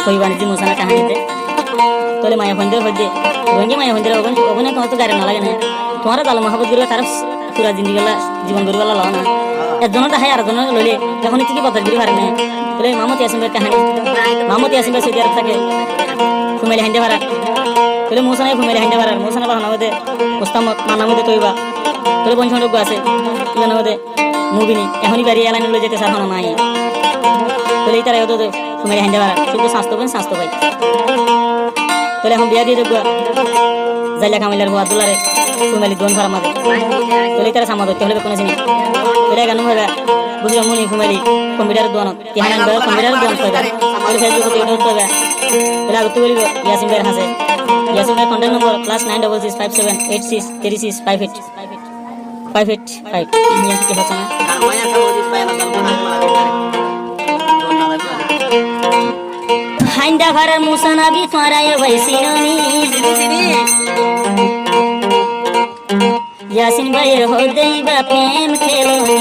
কই বাণিজ্য মোসানা কাহিনীতে তোলে মায়া ফন্দে হইছে রঙ্গে মায়া ফন্দে ওখানে কত গারে না লাগে না তোমার দাল মহাবত গুরু তার পুরা জিন্দিগি জীবন গুরু গলা লাও না একজনটা হাই আরেকজন লইলে যখন থেকে কথা গিরি পারে না তোলে মামতি আসিমের কাহিনী মামতি আসিমের সৌদি আরব থাকে ফুমেলি হাইন্দে পারা তোলে মোসানায় ফুমেলি হাইন্দে পারার মোসানা বাহানা মধ্যে ওস্তাম মানা মধ্যে তৈবা তোলে বংশযোগ্য আছে ইলানের মধ্যে মুবিনি এখনই বাড়ি এলাইন লই যেতে সাফানো নাই তোলে তারা এত ফুমেলি হাইন্দে পারা শুধু স্বাস্থ্য পাই তোলে এখন বিয়া দিয়ে দেবো জাইলা কামাইলার হো আব্দুল্লারে ফুমেলি দোন ফারা মাঝে তোলে তারা সামা ধরতে হলে কোনো চিনি তোলে গানু ভাবে বুঝলো মুনি ফুমেলি কম্পিউটার দোন তিহানান বে কম্পিউটার দোন কইবা তোলে ফেসবুক ইউটিউব কইবা তোলে আগত বলিব ইয়াসিন ভাইয়ের হাসে ইয়াসিন ভাই কন্টাক্ট নম্বর +9657863658 585 ইন্ডিয়ান কি হচ্ছে না হাইন্দা ভাড়ার মুসানা বি তোরায় ভাইসিনি ইয়াসিন ভাইয়ের হৃদয় বা প্রেম খেলনি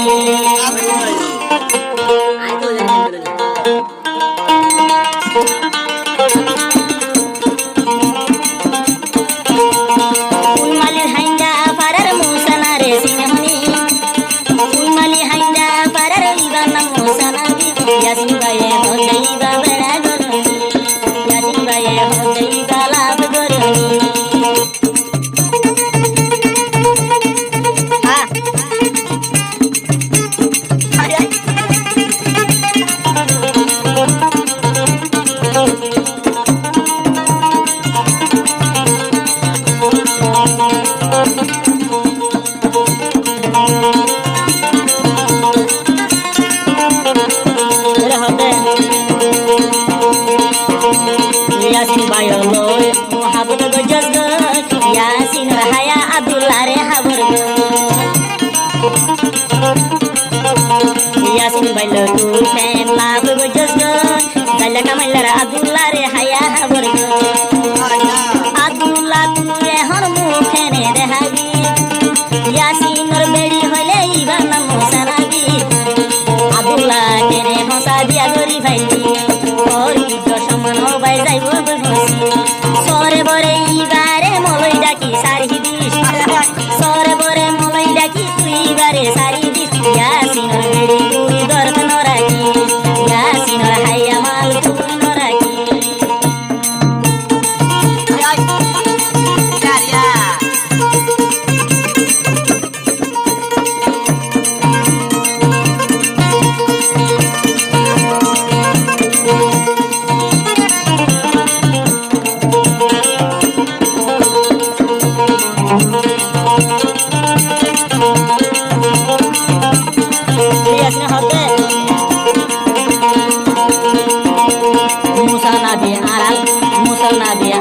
উলমালির হাইন্দা ভাড়ার মুসানা রে সিনহনি উলমালি হাইন্দা ভাড়ার ইবানা মুসানা বি ইয়াসিন ভাইয়ের হৃদয় বা বেড়া গরনি ইয়াসিন ভাইয়ের হৃদয় বা লাভ গরনি Yasin bayo loy muhabbet go jazgo Yasin rahaya Abdullah re habar Yasin bayo tu pen lab go jazgo dalla kamallar Abdullah re haya habar Abdullah tu e hor mukhene rehabi Yasin or bedi hole ibana musanabi Abdullah kene hosa dia gori bhaili और जो समान हो by जाई वो बसी सोरे बोरे इबारे मोलई डाकी सारी दिस सोरे बोरे मोलई डाकी तू इबारे सारी दिस यासिन बेड़ी तुई दर्द नराकी यासिन हाया माल तुई नराकी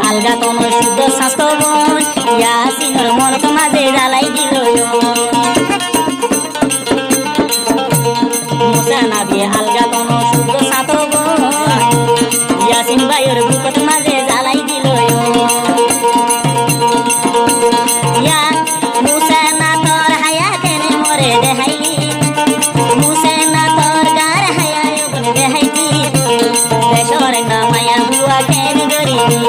alga tono shuddho sasto bon yasinor mon to maje jalai dilo musa nabi alga tono shuddho sasto bon yasin bhaior bukot maje jalai dilo ya musa na tor haya tene more dehaili musa na tor gar haya yobne dehaiti beshore na maya bua ken garibi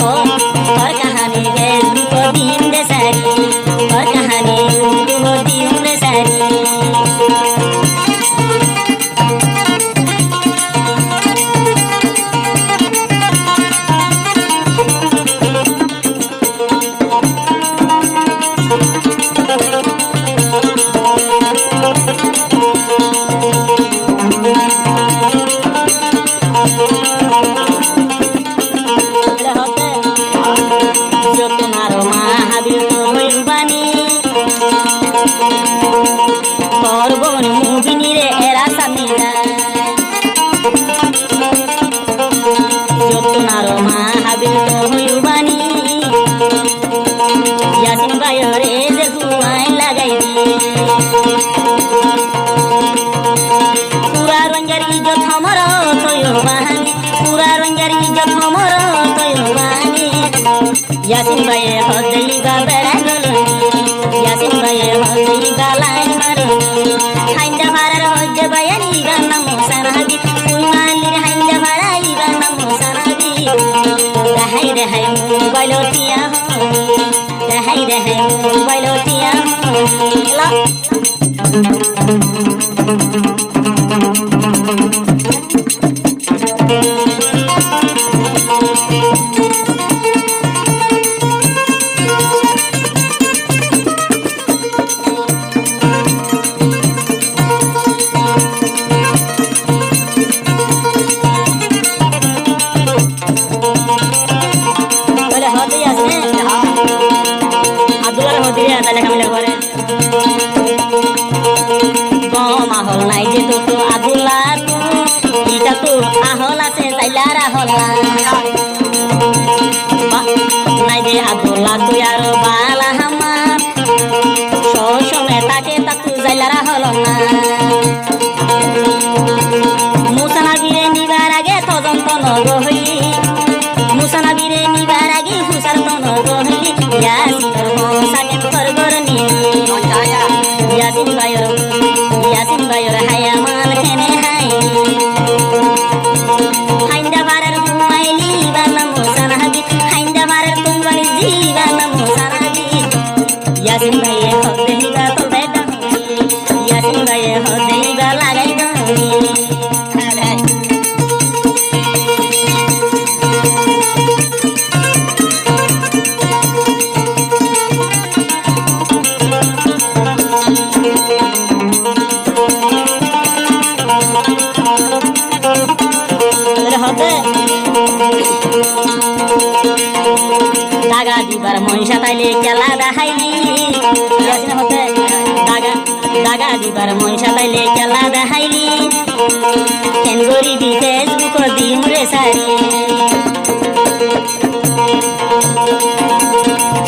और कहानी Facebook को दिन दे सारी और कहानी YouTube को दिन दे सारी Yasin bayo reze duai lagai di pura ranjari jo thamaro toyo bahani pura ranjari jo thamaro toyo bahani Yasin baye hodai ba bera goloni Yasin baye hodai ba lain maroni hainda bharar hojje bayani ga namo sanabi ulmalir hainda bharai ga namo sanabi দেহাই mobile টিয়া দেহাই mobile টিয়া mahol nai je to adulla tu ita tu ahola se sailara hola nai je adulla tu yaro bala hamar so shome take tatu sailara hola na musana bire nibar age todonto nogo hoi musana bire nibar age husar to nogo hoi yasin ho sake korgor ni yasin bayor hayamal kene hai hainda barar humaili bana musana habi hainda barar tungwani jibana musana habi yasin baye hodde hiba to beta yasin baye hodde hiba lagai do daga dibar monsa taile kela dahaili yasin hote daga dibar monsa taile kela dahaili ken gori di facebook di mure sari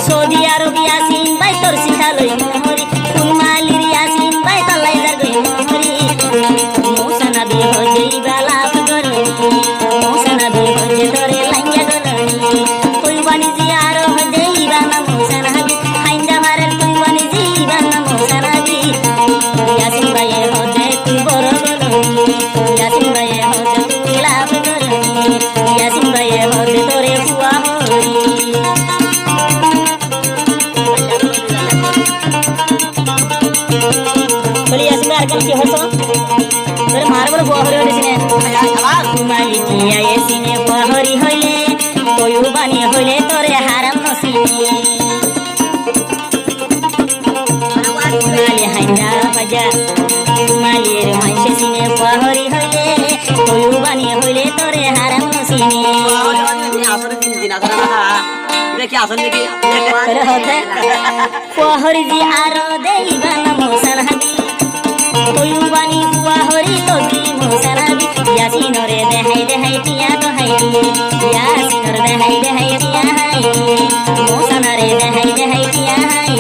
saudi arab yasin bai tor sita loi mohori kulmalir yasin bai talai dar goi mohori musana bi hojei bala pagori musana bi hoje tore lanya golani koi bani ziaro hojei bana musana bi hainda marer koi bani zibana musana bi yasin bai hoje tu boro golani yasin bai hoje tu lab golani yasin bai hoje tore huwa hori बोलिए यासिन भाई आरकम की हसो तोरे मार बड़ बहरी होले सिने तुम्हारी किया ये सिने बहरी होले कोयु बानी होले तोरे हाराम नसीने तुम्हारी हाइंदा बजा तुम्हारी रे माइसे सिने बहरी होले कोयु बानी होले तोरे हाराम नसीने देखि आसन देखि तोरे होते बहरी जी आरो देइबाना मोसन हबी कोयु बानी हुआ हरी तो दी मोसना भी यासिन रे देहाई टिया तो हाई यासिन रे देहाई टिया हाई मोसना रे देहाई टिया हाई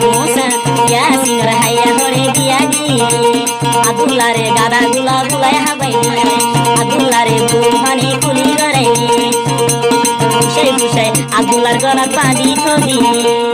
मोसा यासिन रे हाया होरे दिया जी अब्दुल्ला रे गादा गुला गुलाय हाबाई अब्दुल्ला रे बुहानी कुली गराई खुशाई अब्दुल्लार गना पादी तो दी